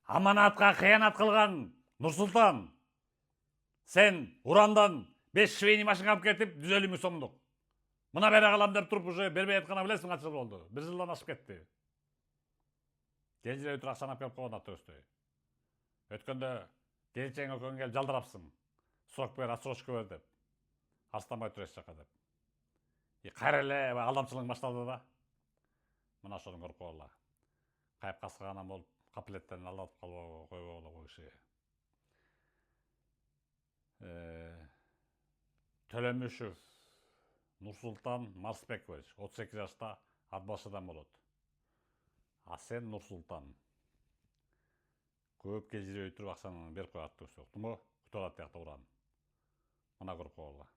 Аманатқа қиянат қылған Нұрсұлтан, сен урандан 5 швейный машина алып кетіп 150 мың сомдық. Мына бере қалам деп тұрып уже бербей жатқаны білесің қанша жыл болды? 1 жылдан асып кетті. Келжіре өтір ақшаны алып келіп қойған атты өсті. Өткенде келіншегің өкөн келіп жалдырапсың. Срок бер, отсрочка бер деп. Арыстанбай тұресіз жаққа деп. Қайреле алдамшылың башталды да. Мына шоның көріп қойыла. Қайып қасқағанан болып, қапилеттен алдатып қалып қойып ол кіші. Төлемішев Нұрсұлтан Марсбекович 38 жашта атбашыдан болады. А сен Нұрсұлтан көп келжіре өйтіріп ақшаны беріп қойып атты өсті. Күтіп алады тияқты ұран. Мына көріп қойыла.